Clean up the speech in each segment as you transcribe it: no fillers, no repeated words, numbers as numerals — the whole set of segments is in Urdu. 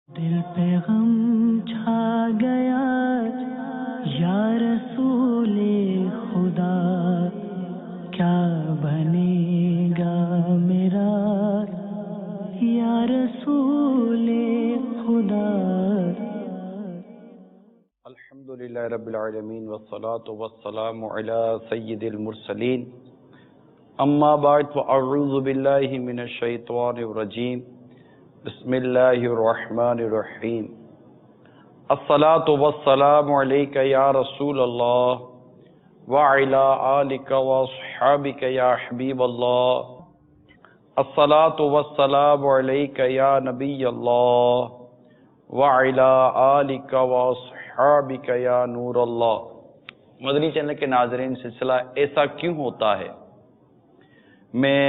دل پہ غم چھا گیا یا رسول خدا، کیا بنے گا میرا یا رسول خدا۔ الحمدللہ رب العالمین والصلاة والسلام علی سید المرسلین، اما بعد فاعوذ باللہ من الشیطان الرجیم، بسم اللہ الرحمن الرحیم۔ الصلاة والسلام علیک یا رسول اللہ وعلی آلک واصحابک یا حبیب اللہ، الصلاة والسلام علیک یا نبی اللہ وعلی آلک واصحابک یا نور اللہ۔ مدنی چینل کے ناظرین، سلسلہ ایسا کیوں ہوتا ہے میں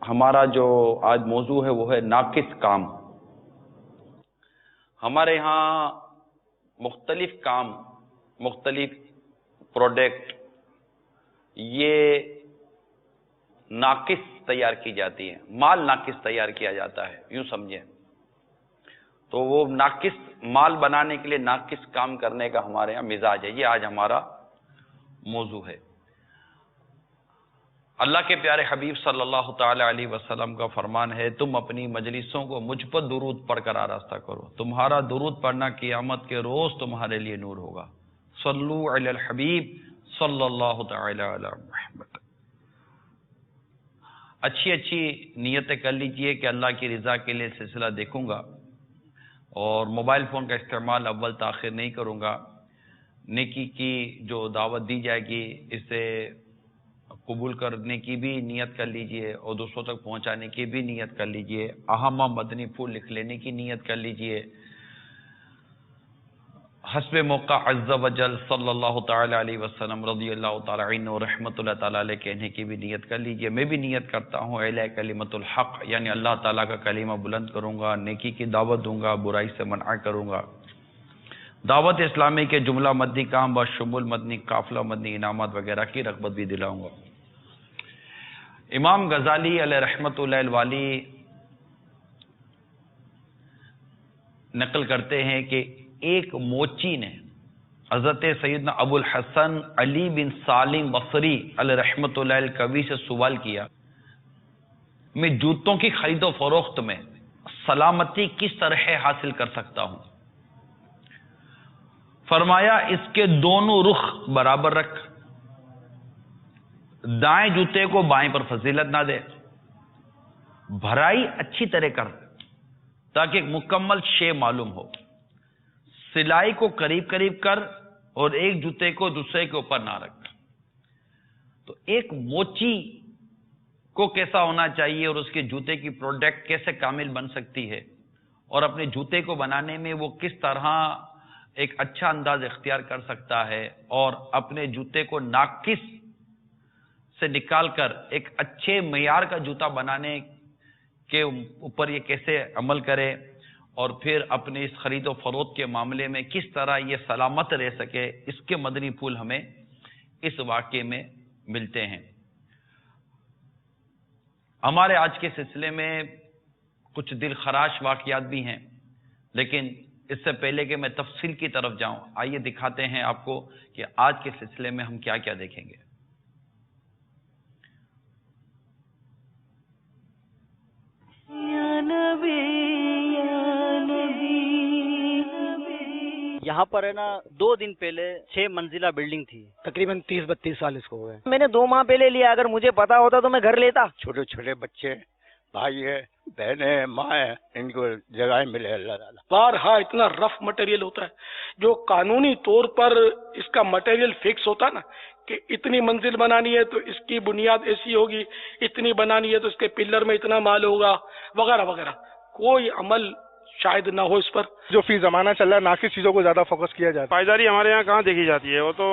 ہمارا جو آج موضوع ہے وہ ہے ناقص کام۔ ہمارے ہاں مختلف کام، مختلف پروڈکٹ یہ ناقص تیار کی جاتی ہیں، مال ناقص تیار کیا جاتا ہے، یوں سمجھیں تو وہ ناقص مال بنانے کے لیے ناقص کام کرنے کا ہمارے ہاں مزاج ہے۔ یہ آج ہمارا موضوع ہے۔ اللہ کے پیارے حبیب صلی اللہ تعالی علیہ وسلم کا فرمان ہے، تم اپنی مجلسوں کو مجھ پر درود پڑھ کر آراستہ کرو، تمہارا درود پڑھنا قیامت کے روز تمہارے لیے نور ہوگا۔ صلو علی الحبیب صلی اللہ تعالی علی محمد۔ اچھی اچھی نیتیں کر لیجئے کہ اللہ کی رضا کے لیے سلسلہ دیکھوں گا اور موبائل فون کا استعمال اول تاخیر نہیں کروں گا۔ نیکی کی جو دعوت دی جائے گی اسے قبول کرنے کی بھی نیت کر لیجئے اور دوسروں تک پہنچانے کی بھی نیت کر لیجئے۔ اہم مدنی پھول لکھ لینے کی نیت کر لیجئے۔ حسب موقع عز و جل صلی اللہ تعالی علیہ وسلم رضی اللہ تعالی عنہ و رحمت اللہ تعالی علیہ کہنے کی بھی نیت کر لیجئے۔ میں بھی نیت کرتا ہوں اعلی کلمت الحق، یعنی اللہ تعالیٰ کا کلمہ بلند کروں گا، نیکی کی دعوت دوں گا، برائی سے منع کروں گا، دعوت اسلامی کے جملہ مدنی کام بشمول مدنی قافلہ مدنی انعامات وغیرہ کی رغبت بھی دلاؤں گا۔ امام غزالی علیہ رحمت اللہ الوالی نقل کرتے ہیں کہ ایک موچی نے حضرت سیدنا ابو الحسن علی بن سالم بصری علیہ رحمت اللہ الکوی سے سوال کیا، میں جوتوں کی خرید و فروخت میں سلامتی کس طرح حاصل کر سکتا ہوں؟ فرمایا اس کے دونوں رخ برابر رکھ، دائیں جوتے کو بائیں پر فضیلت نہ دے، بھرائی اچھی طرح کر تاکہ ایک مکمل شے معلوم ہو، سلائی کو قریب قریب کر اور ایک جوتے کو دوسرے کے اوپر نہ رکھ۔ تو ایک موچی کو کیسا ہونا چاہیے اور اس کے جوتے کی پروڈکٹ کیسے کامل بن سکتی ہے، اور اپنے جوتے کو بنانے میں وہ کس طرح ایک اچھا انداز اختیار کر سکتا ہے، اور اپنے جوتے کو ناقص سے نکال کر ایک اچھے معیار کا جوتا بنانے کے اوپر یہ کیسے عمل کرے، اور پھر اپنے اس خرید و فروخت کے معاملے میں کس طرح یہ سلامت رہ سکے، اس کے مدنی پھول ہمیں اس واقعے میں ملتے ہیں۔ ہمارے آج کے سلسلے میں کچھ دل خراش واقعات بھی ہیں، لیکن اس سے پہلے کہ میں تفصیل کی طرف جاؤں، آئیے دکھاتے ہیں آپ کو کہ آج کے سلسلے میں ہم کیا کیا دیکھیں گے۔ یہاں پر ہے نا 2 دن پہلے 6 منزلہ بلڈنگ تھی، تقریباً 30-32 سال اس کو ہوئے۔ میں نے 2 ماہ پہلے لیا، اگر مجھے پتا ہوتا تو میں گھر لیتا۔ چھوٹے چھوٹے بچے، بھائی ہے، بہنیں، ماں ہے، ان کو جگہیں ملے اللہ تعالیٰ۔ بارہا اتنا رف مٹیریل ہوتا ہے جو قانونی طور پر اس کا مٹیریل فکس ہوتا نا کہ اتنی منزل بنانی ہے تو اس کی بنیاد ایسی ہوگی، اتنی بنانی ہے تو اس کے پلر میں اتنا مال ہوگا وغیرہ وغیرہ، کوئی عمل شاید نہ ہو اس پر۔ جو فی زمانہ چل رہا ہے ناقص چیزوں کو زیادہ فوکس کیا جاتا ہے۔ پائیداری ہمارے یہاں کہاں دیکھی جاتی ہے، وہ تو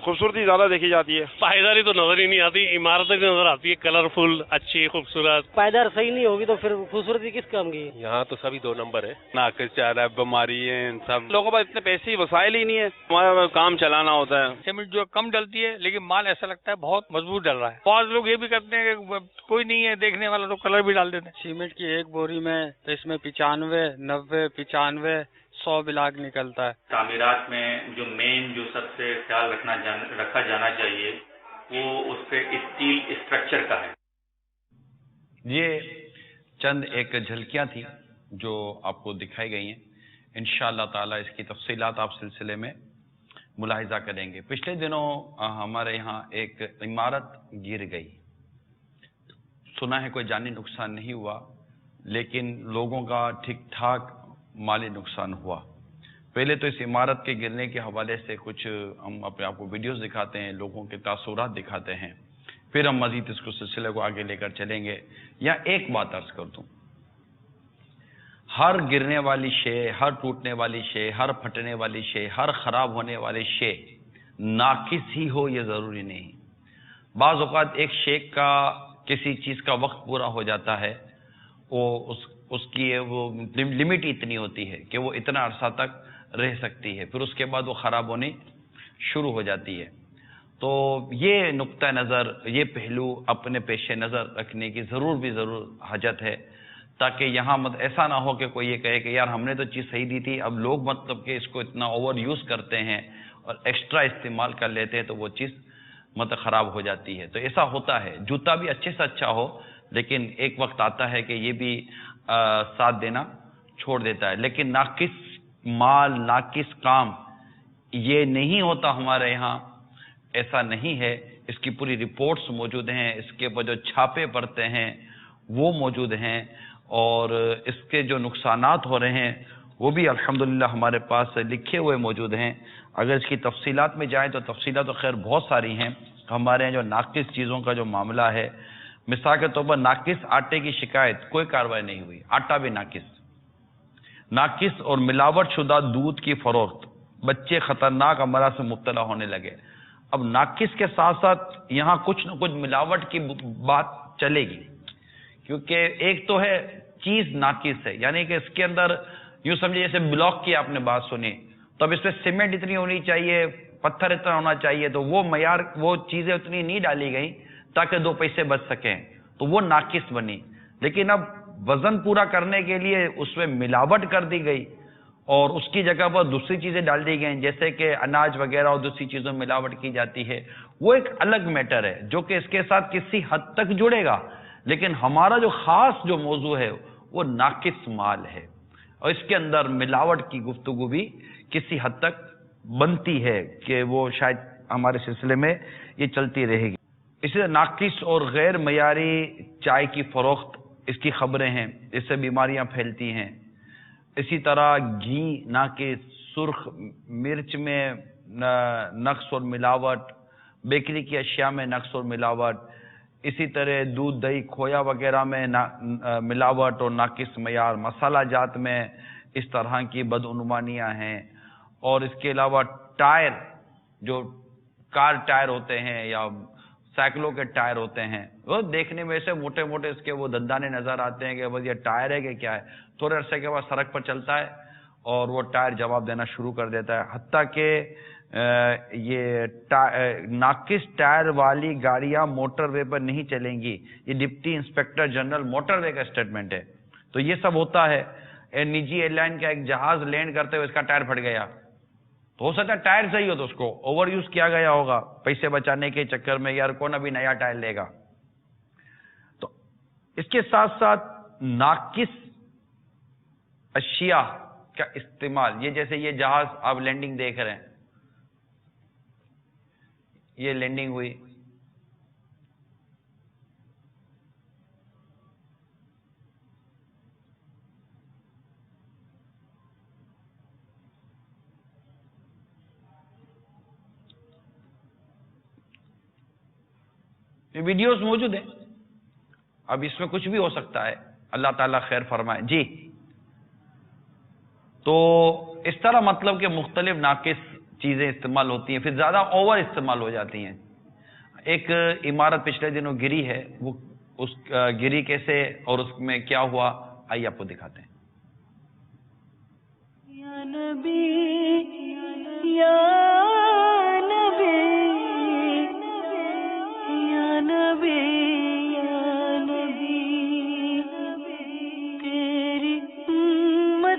خوبصورتی زیادہ دیکھی جاتی ہے۔ پائیداری تو نظر ہی نہیں آتی، عمارتیں بھی نظر آتی ہے کلرفل، اچھی، خوبصورت۔ پائیدار صحیح نہیں ہوگی تو پھر خوبصورتی کس کام کی؟ یہاں تو سبھی 2 نمبر ہے، ناقص چاہ رہا ہے، بیماری ہے، ان سب لوگوں پر اتنے پیسے وسائل ہی نہیں ہے، ہمارا کام چلانا ہوتا ہے۔ سیمنٹ جو کم ڈلتی ہے لیکن مال ایسا لگتا ہے بہت مضبوط ڈل رہا ہے۔ بعض لوگ یہ بھی کرتے ہیں کہ کوئی نہیں ہے دیکھنے والا تو کلر بھی ڈال دیتے ہیں۔ سیمنٹ کی ایک بوری میں تو اس میں 95 90, 95, 100 بلاک نکلتا ہے. تعمیرات میں جو مین جو سب سے خیال رکھا جانا چاہیے وہ اس پہ اسٹیل اسٹرکچر کا ہے. یہ چند ایک جھلکیاں تھیں جو آپ کو دکھائی گئی ہیں. انشاءاللہ تعالی اس کی تفصیلات آپ سلسلے میں ملاحظہ کریں گے. پچھلے دنوں ہمارے یہاں ایک عمارت گر گئی. سنا ہے کوئی جانی نقصان نہیں ہوا، لیکن لوگوں کا ٹھیک ٹھاک مالی نقصان ہوا. پہلے تو اس عمارت کے گرنے کے حوالے سے کچھ ہم اپنے آپ کو ویڈیوز دکھاتے ہیں، لوگوں کے تاثرات دکھاتے ہیں، پھر ہم مزید اس کو سلسلے کو آگے لے کر چلیں گے. یا ایک بات عرض کر دوں، ہر گرنے والی شے، ہر ٹوٹنے والی شے، ہر پھٹنے والی شے، ہر خراب ہونے والی شے ناقص ہی ہو یہ ضروری نہیں. بعض اوقات ایک شے کا کسی چیز کا وقت پورا ہو جاتا ہے، وہ اس کی وہ لمٹ اتنی ہوتی ہے کہ وہ اتنا عرصہ تک رہ سکتی ہے، پھر اس کے بعد وہ خراب ہونی شروع ہو جاتی ہے. تو یہ نقطہ نظر، یہ پہلو اپنے پیش نظر رکھنے کی ضرور حاجت ہے، تاکہ یہاں ایسا نہ ہو کہ کوئی یہ کہے کہ یار ہم نے تو چیز صحیح دی تھی، اب لوگ مطلب کہ اس کو اتنا اوور یوز کرتے ہیں اور ایکسٹرا استعمال کر لیتے ہیں تو وہ چیز مطلب خراب ہو جاتی ہے. تو ایسا ہوتا ہے. جوتا بھی اچھے سے اچھا ہو، لیکن ایک وقت آتا ہے کہ یہ بھی ساتھ دینا چھوڑ دیتا ہے. لیکن ناقص مال، ناقص کام یہ نہیں ہوتا ہمارے یہاں، ایسا نہیں ہے. اس کی پوری رپورٹس موجود ہیں، اس کے اوپر جو چھاپے پڑتے ہیں وہ موجود ہیں، اور اس کے جو نقصانات ہو رہے ہیں وہ بھی الحمدللہ ہمارے پاس لکھے ہوئے موجود ہیں. اگر اس کی تفصیلات میں جائیں تو تفصیلات تو خیر بہت ساری ہیں. ہمارے یہاں جو ناقص چیزوں کا جو معاملہ ہے، مثال کے طور پر ناقص آٹے کی شکایت کوئی کارروائی نہیں ہوئی. آٹا بھی ناقص اور ملاوٹ شدہ دودھ کی فروخت، بچے خطرناک امراض سے مبتلا ہونے لگے. اب ناقص کے ساتھ ساتھ یہاں کچھ نہ کچھ ملاوٹ کی بات چلے گی، کیونکہ ایک تو ہے چیز ناقص ہے، یعنی کہ اس کے اندر یوں سمجھے جیسے بلاک کی آپ نے بات سنی، تو اب اس میں سیمنٹ اتنی ہونی چاہیے، پتھر اتنا ہونا چاہیے، تو وہ معیار، وہ چیزیں اتنی نہیں ڈالی گئی تاکہ دو پیسے بچ سکیں، تو وہ ناقص بنی. لیکن اب وزن پورا کرنے کے لیے اس میں ملاوٹ کر دی گئی اور اس کی جگہ پر دوسری چیزیں ڈال دی گئیں، جیسے کہ اناج وغیرہ اور دوسری چیزوں میں ملاوٹ کی جاتی ہے. وہ ایک الگ میٹر ہے جو کہ اس کے ساتھ کسی حد تک جڑے گا. لیکن ہمارا جو خاص جو موضوع ہے وہ ناقص مال ہے، اور اس کے اندر ملاوٹ کی گفتگو بھی کسی حد تک بنتی ہے کہ وہ شاید ہمارے سلسلے میں یہ چلتی رہے گی. اسی طرح ناقص اور غیر معیاری چائے کی فروخت، اس کی خبریں ہیں، اس سے بیماریاں پھیلتی ہیں. اسی طرح گھی ناقص، سرخ مرچ میں نقص اور ملاوٹ، بیکری کی اشیاء میں نقص اور ملاوٹ، اسی طرح دودھ، دہی، کھویا وغیرہ میں ملاوٹ اور ناقص معیار، مسالہ جات میں اس طرح کی بدعنوانیاں ہیں. اور اس کے علاوہ ٹائر، جو کار ٹائر ہوتے ہیں یا سائیکلوں کے ٹائر ہوتے ہیں، وہ دیکھنے میں سے موٹے موٹے اس کے وہ دندانے نظر آتے ہیں کہ بس یہ ٹائر ہے کہ کیا ہے. تھوڑے عرصے کے بعد سڑک پر چلتا ہے اور وہ ٹائر جواب دینا شروع کر دیتا ہے. حتیٰ کہ یہ ناقص ٹائر والی گاڑیاں موٹر وے پر نہیں چلیں گی. یہ ڈپٹی انسپیکٹر جنرل موٹر وے کا اسٹیٹمنٹ ہے. تو یہ سب ہوتا ہے. نجی ایئر لائن کا ایک جہاز لینڈ کرتے ہوئے اس کا ٹائر پھٹ گیا، تو ہو سکتا ہے ٹائر صحیح ہو تو اس کو اوور یوز کیا گیا ہوگا پیسے بچانے کے چکر میں، یار کون ابھی نیا ٹائر لے گا. تو اس کے ساتھ ساتھ ناقص اشیاء کا استعمال، یہ جیسے یہ جہاز آپ لینڈنگ دیکھ رہے ہیں، یہ لینڈنگ ہوئی، یہ ویڈیوز موجود ہیں. اب اس میں کچھ بھی ہو سکتا ہے، اللہ تعالیٰ خیر فرمائے. جی تو اس طرح مطلب کہ مختلف ناقص چیزیں استعمال ہوتی ہیں، پھر زیادہ اوور استعمال ہو جاتی ہیں. ایک عمارت پچھلے دنوں گری ہے، وہ اس گری کیسے اور اس میں کیا ہوا آئیے آپ کو دکھاتے ہیں. یا نبی یا نبی یا نبی یا نبی تیری امت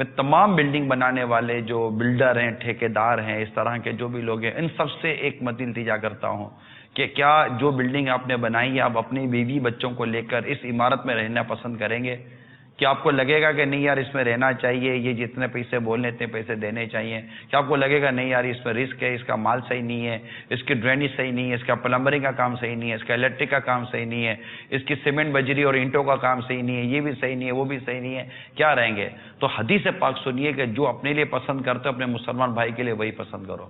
میں تمام بلڈنگ بنانے والے جو بلڈر ہیں، ٹھیکیدار ہیں، اس طرح کے جو بھی لوگ ہیں، ان سب سے ایک مدنی التجا کرتا ہوں کہ کیا جو بلڈنگ آپ نے بنائی ہے آپ اپنی بیوی بچوں کو لے کر اس عمارت میں رہنا پسند کریں گے؟ کیا آپ کو لگے گا کہ نہیں یار اس میں رہنا چاہیے، یہ جتنے پیسے بولنے اتنے پیسے دینے چاہیے؟ کیا آپ کو لگے گا نہیں یار اس میں رسک ہے، اس کا مال صحیح نہیں ہے، اس کی ڈرینیج صحیح نہیں ہے، اس کا پلمبرنگ کا کام صحیح نہیں ہے، اس کا الیکٹرک کا کام صحیح نہیں ہے، اس کی سیمنٹ بجری اور اینٹوں کا کام صحیح نہیں ہے، یہ بھی صحیح نہیں ہے، وہ بھی صحیح نہیں ہے، کیا رہیں گے؟ تو حدیث پاک سنیے کہ جو اپنے لیے پسند کرتے ہو اپنے مسلمان بھائی کے لیے وہی پسند کرو۔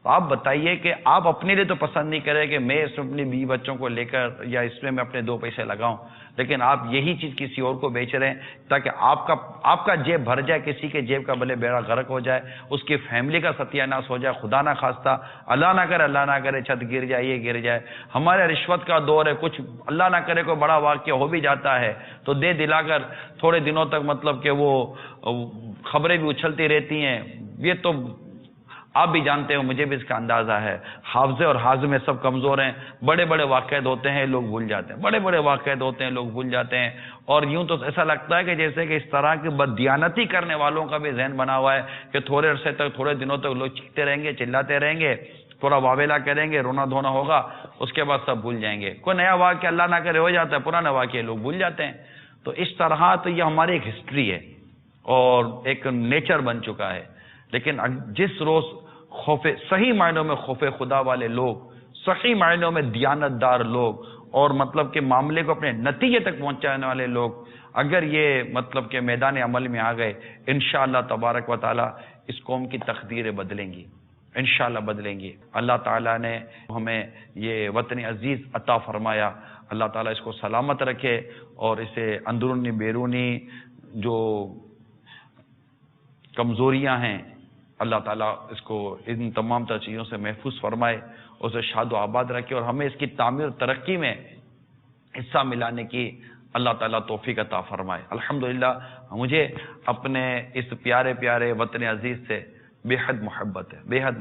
آپ بتائیے کہ آپ اپنے لیے تو پسند نہیں کریں کہ میں اس میں اپنی بیوی بچوں کو لے کر یا اس میں اپنے 2 پیسے لگاؤں، لیکن آپ یہی چیز کسی اور کو بیچ رہے ہیں تاکہ آپ کا جیب بھر جائے، کسی کے جیب کا بھلے بیڑا غرق ہو جائے، اس کی فیملی کا ستیہ ناش ہو جائے، خدا نہ خواستہ، اللہ نہ کرے چھت گر جائے، یہ گر جائے۔ ہمارے رشوت کا دور ہے، کچھ اللہ نہ کرے کوئی بڑا واقعہ ہو بھی جاتا ہے تو دے دلا کر تھوڑے دنوں تک مطلب کہ وہ خبریں بھی اچھلتی رہتی ہیں۔ یہ تو آپ بھی جانتے ہو، مجھے بھی اس کا اندازہ ہے، حافظے اور حازم میں سب کمزور ہیں، بڑے بڑے واقعات ہوتے ہیں لوگ بھول جاتے ہیں، بڑے بڑے واقعات ہوتے ہیں لوگ بھول جاتے ہیں، اور یوں تو ایسا لگتا ہے کہ جیسے کہ اس طرح کی بددیانتی کرنے والوں کا بھی ذہن بنا ہوا ہے کہ تھوڑے عرصے تک، تھوڑے دنوں تک لوگ چیختے رہیں گے، چلاتے رہیں گے، تھوڑا واویلا کریں گے، رونا دھونا ہوگا، اس کے بعد سب بھول جائیں گے۔ کوئی نیا واقعہ اللہ نہ کرے ہو جاتا ہے، پرانا واقعہ لوگ بھول جاتے ہیں۔ تو اس طرح تو یہ ہماری ایک ہسٹری ہے اور ایک نیچر بن چکا ہے، لیکن جس روز صحیح معنوں میں خوف خدا والے لوگ، صحیح معنوں میں دیانت دار لوگ، اور مطلب کہ معاملے کو اپنے نتیجے تک پہنچانے والے لوگ اگر یہ مطلب کہ میدان عمل میں آ گئے، انشاءاللہ تبارک و تعالی اس قوم کی تقدیریں بدلیں گی، انشاءاللہ بدلیں گی۔ اللہ تعالیٰ نے ہمیں یہ وطن عزیز عطا فرمایا، اللہ تعالیٰ اس کو سلامت رکھے اور اسے اندرونی بیرونی جو کمزوریاں ہیں اللہ تعالیٰ اس کو ان تمام تر چیزوں سے محفوظ فرمائے، اسے شاد و آباد رکھے، اور ہمیں اس کی تعمیر و ترقی میں حصہ ملانے کی اللہ تعالیٰ توفیق عطا فرمائے۔ الحمدللہ مجھے اپنے اس پیارے پیارے وطن عزیز سے بے حد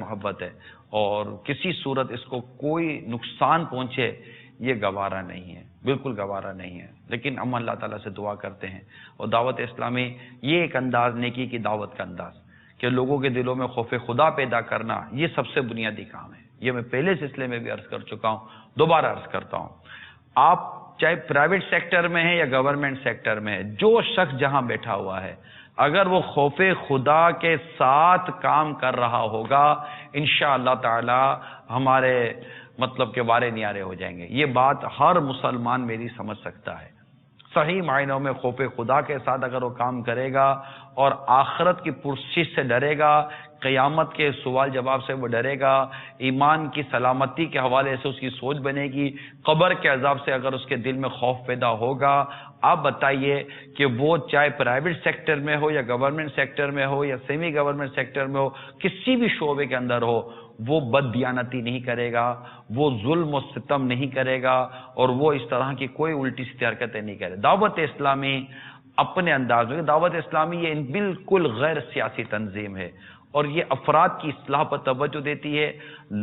محبت ہے، اور کسی صورت اس کو کوئی نقصان پہنچے یہ گوارا نہیں ہے، بالکل گوارا نہیں ہے، لیکن ہم اللہ تعالیٰ سے دعا کرتے ہیں۔ اور دعوت اسلامی یہ ایک انداز، نیکی کی دعوت کا انداز کہ لوگوں کے دلوں میں خوف خدا پیدا کرنا، یہ سب سے بنیادی کام ہے۔ یہ میں پہلے سلسلے میں بھی عرض کر چکا ہوں، دوبارہ عرض کرتا ہوں، آپ چاہے پرائیویٹ سیکٹر میں ہے یا گورنمنٹ سیکٹر میں ہے، جو شخص جہاں بیٹھا ہوا ہے اگر وہ خوف خدا کے ساتھ کام کر رہا ہوگا، انشاءاللہ تعالی ہمارے مطلب کہ وارے نیارے ہو جائیں گے۔ یہ بات ہر مسلمان میری سمجھ سکتا ہے۔ صحیح معنوں میں خوف خدا کے ساتھ اگر وہ کام کرے گا اور آخرت کی پرسش سے ڈرے گا، قیامت کے سوال جواب سے وہ ڈرے گا، ایمان کی سلامتی کے حوالے سے اس کی سوچ بنے گی، قبر کے عذاب سے اگر اس کے دل میں خوف پیدا ہوگا، آپ بتائیے کہ وہ چاہے پرائیویٹ سیکٹر میں ہو یا گورنمنٹ سیکٹر میں ہو یا سیمی گورنمنٹ سیکٹر میں ہو، کسی بھی شعبے کے اندر ہو، وہ بد دیانتی نہیں کرے گا، وہ ظلم و ستم نہیں کرے گا، اور وہ اس طرح کی کوئی الٹی سیدھی حرکتیں نہیں کرے۔ دعوت اسلامی اپنے انداز میں، دعوت اسلامی یہ بالکل غیر سیاسی تنظیم ہے، اور یہ افراد کی اصلاح پر توجہ دیتی ہے۔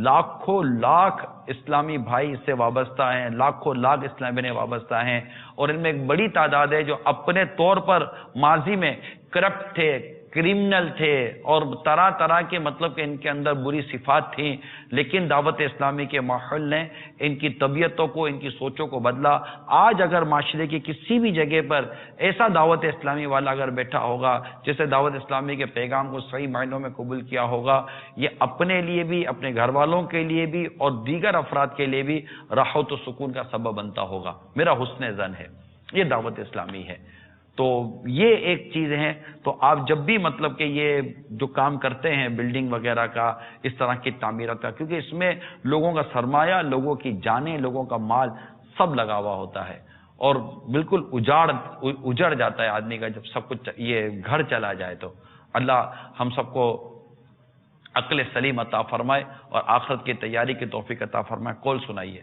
لاکھوں لاکھ اسلامی بھائی اس سے وابستہ ہیں، لاکھوں لاکھ اسلامی بہنیں وابستہ ہیں، اور ان میں ایک بڑی تعداد ہے جو اپنے طور پر ماضی میں کرپٹ تھے، کرمنل تھے، اور طرح طرح کے مطلب کہ ان کے اندر بری صفات تھیں، لیکن دعوت اسلامی کے ماحول نے ان کی طبیعتوں کو، ان کی سوچوں کو بدلا۔ آج اگر معاشرے کی کسی بھی جگہ پر ایسا دعوت اسلامی والا اگر بیٹھا ہوگا جیسے دعوت اسلامی کے پیغام کو صحیح معنوں میں قبول کیا ہوگا، یہ اپنے لیے بھی، اپنے گھر والوں کے لیے بھی اور دیگر افراد کے لیے بھی راحت و سکون کا سبب بنتا ہوگا، میرا حسن ظن ہے۔ یہ دعوت اسلامی ہے۔ تو یہ ایک چیز ہے۔ تو آپ جب بھی مطلب کہ یہ جو کام کرتے ہیں بلڈنگ وغیرہ کا، اس طرح کی تعمیرات کا، کیونکہ اس میں لوگوں کا سرمایہ، لوگوں کی جانیں، لوگوں کا مال سب لگا ہوا ہوتا ہے، اور بالکل اجڑ جاتا ہے آدمی کا جب سب کچھ یہ گھر چلا جائے۔ تو اللہ ہم سب کو عقل سلیم عطا فرمائے اور آخرت کی تیاری کی توفیق عطا فرمائے۔ قول سنائیے۔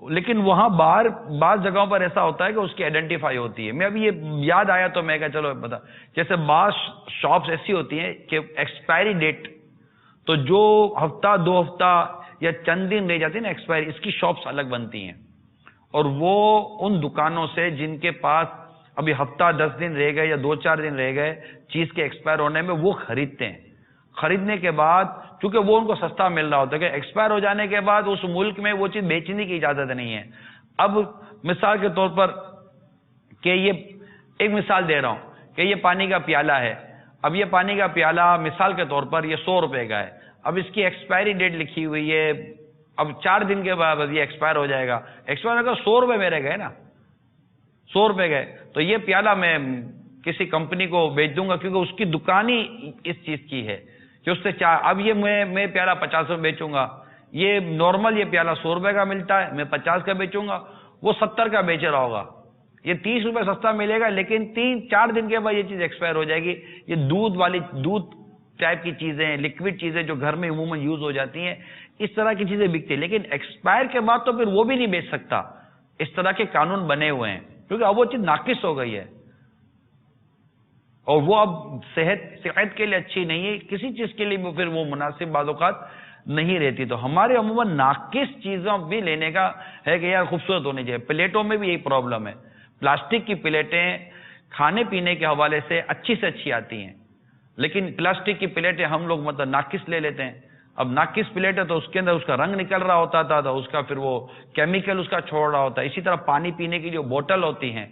لیکن وہاں باہر بعض جگہوں پر ایسا ہوتا ہے کہ اس کی آئیڈینٹیفائی ہوتی ہے. میں ابھی یہ یاد آیا تو میں کہا چلو بتا, جیسے بعض شاپس ایسی ہوتی ہیں کہ ایکسپائری ڈیٹ, تو جو ہفتہ 2 ہفتہ یا چند دن رہ جاتی ہے نا ایکسپائری, اس کی شاپس الگ بنتی ہیں, اور وہ ان دکانوں سے جن کے پاس ابھی ہفتہ 10 دن رہ گئے یا 2-4 دن رہ گئے چیز کے ایکسپائر ہونے میں, وہ خریدتے ہیں. خریدنے کے بعد چونکہ وہ ان کو سستا مل رہا ہوتا ہے کہ ایکسپائر ہو جانے کے بعد اس ملک میں وہ چیز بیچنے کی اجازت نہیں ہے. اب مثال کے طور پر کہ یہ ایک مثال دے رہا ہوں کہ یہ پانی کا پیالہ ہے. اب یہ پانی کا پیالہ مثال کے طور پر یہ 100 روپے کا ہے. اب اس کی ایکسپائری ڈیٹ لکھی ہوئی ہے, اب 4 دن کے بعد یہ ایکسپائر ہو جائے گا. ایکسپائر ہوگا 100 روپے میرے گئے نا, 100 روپے گئے, تو یہ پیالہ میں کسی کمپنی کو بیچ دوں گا کیونکہ اس کی دکان ہی اس چیز کی ہے کہ اس سے اب یہ میں پیالہ 50 میں بیچوں گا. یہ نارمل یہ پیالہ 100 روپے کا ملتا ہے, میں 50 کا بیچوں گا, وہ 70 کا بیچ رہا ہوگا. یہ 30 روپے سستا ملے گا, لیکن 3-4 دن کے بعد یہ چیز ایکسپائر ہو جائے گی. یہ دودھ ٹائپ کی چیزیں, لکوڈ چیزیں جو گھر میں عموماً یوز ہو جاتی ہیں, اس طرح کی چیزیں بکتی ہیں. لیکن ایکسپائر کے بعد تو پھر وہ بھی نہیں بیچ سکتا. اس طرح کے قانون بنے ہوئے ہیں کیونکہ اب وہ چیز ناقص ہو گئی ہے اور وہ اب صحت کے لیے اچھی نہیں ہے, کسی چیز کے لیے پھر وہ مناسب بعض اوقات نہیں رہتی. تو ہمارے عموماً ناقص چیزوں بھی لینے کا ہے کہ یار خوبصورت ہونی چاہیے. پلیٹوں میں بھی یہی پرابلم ہے. پلاسٹک کی پلیٹیں کھانے پینے کے حوالے سے اچھی آتی ہیں, لیکن پلاسٹک کی پلیٹیں ہم لوگ مطلب ناقص لے لیتے ہیں. اب ناقص پلیٹ ہے تو اس کے اندر اس کا رنگ نکل رہا ہوتا تھا, تو اس کا پھر وہ کیمیکل اس کا چھوڑ رہا ہوتا ہے. اسی طرح پانی پینے کی جو بوتل ہوتی ہیں,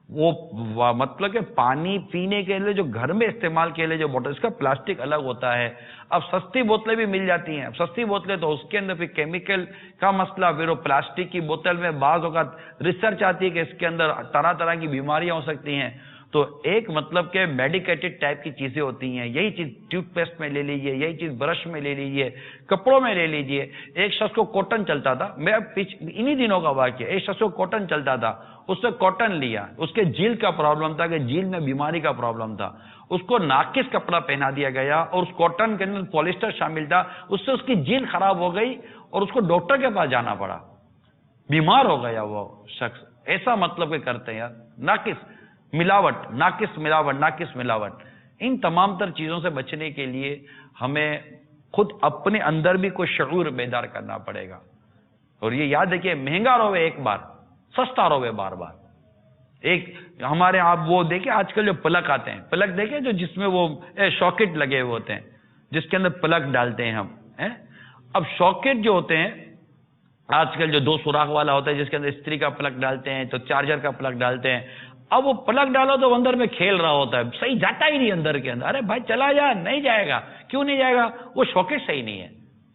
وہ مطلب کہ پانی پینے کے لیے جو گھر میں استعمال کے لیے جو بوتل, اس کا پلاسٹک الگ ہوتا ہے. اب سستی بوتلیں بھی مل جاتی ہیں. اب سستی بوتلیں تو اس کے اندر پھر کیمیکل کا مسئلہ, پھر وہ پلاسٹک کی بوتل میں بعض اوقات ریسرچ آتی ہے کہ اس کے اندر طرح کی بیماریاں ہو سکتی ہیں. تو ایک مطلب کہ میڈیکیٹڈ ٹائپ کی چیزیں ہوتی ہیں. یہی چیز ٹیوب پیسٹ میں لے لیجئے, یہی چیز برش میں لے لیجئے, کپڑوں میں لے لیجئے. ایک شخص کو کاٹن چلتا تھا, میں انہی دنوں کا واقعہ, ایک شخص کو کاٹن چلتا تھا, اس نے کاٹن لیا, اس کے جلد کا پرابلم تھا کہ جلد میں بیماری کا پرابلم تھا, اس کو ناقص کپڑا پہنا دیا گیا اور اس کاٹن کے اندر پولیسٹر شامل تھا, اس سے اس کی جلد خراب ہو گئی اور اس کو ڈاکٹر کے پاس جانا پڑا, بیمار ہو گیا وہ شخص. ایسا مطلب کہ کرتے ہیں یار, ناقص ملاوٹ. ان تمام تر چیزوں سے بچنے کے لیے ہمیں خود اپنے اندر بھی کوئی شعور بیدار کرنا پڑے گا. اور یہ یاد ہے کہ مہنگا روے ایک بار, سستا روے بار بار. ایک ہمارے آپ وہ دیکھیں آج کل جو پلک آتے ہیں, پلک دیکھیں جو جس میں وہ شاکٹ لگے ہوئے ہوتے ہیں, جس کے اندر پلک ڈالتے ہیں ہم. اب شاکٹ جو ہوتے ہیں آج کل جو 2 سوراخ والا ہوتا ہے, جس کے اندر استری کا پلک ڈالتے ہیں تو چارجر کا پلک ڈالتے ہیں. اب وہ پلک ڈالو تو اندر میں کھیل رہا ہوتا ہے, صحیح جاتا ہی نہیں اندر کے اندر. ارے بھائی چلا جا, نہیں جائے گا. کیوں نہیں جائے گا؟ وہ شاکٹ صحیح نہیں ہے,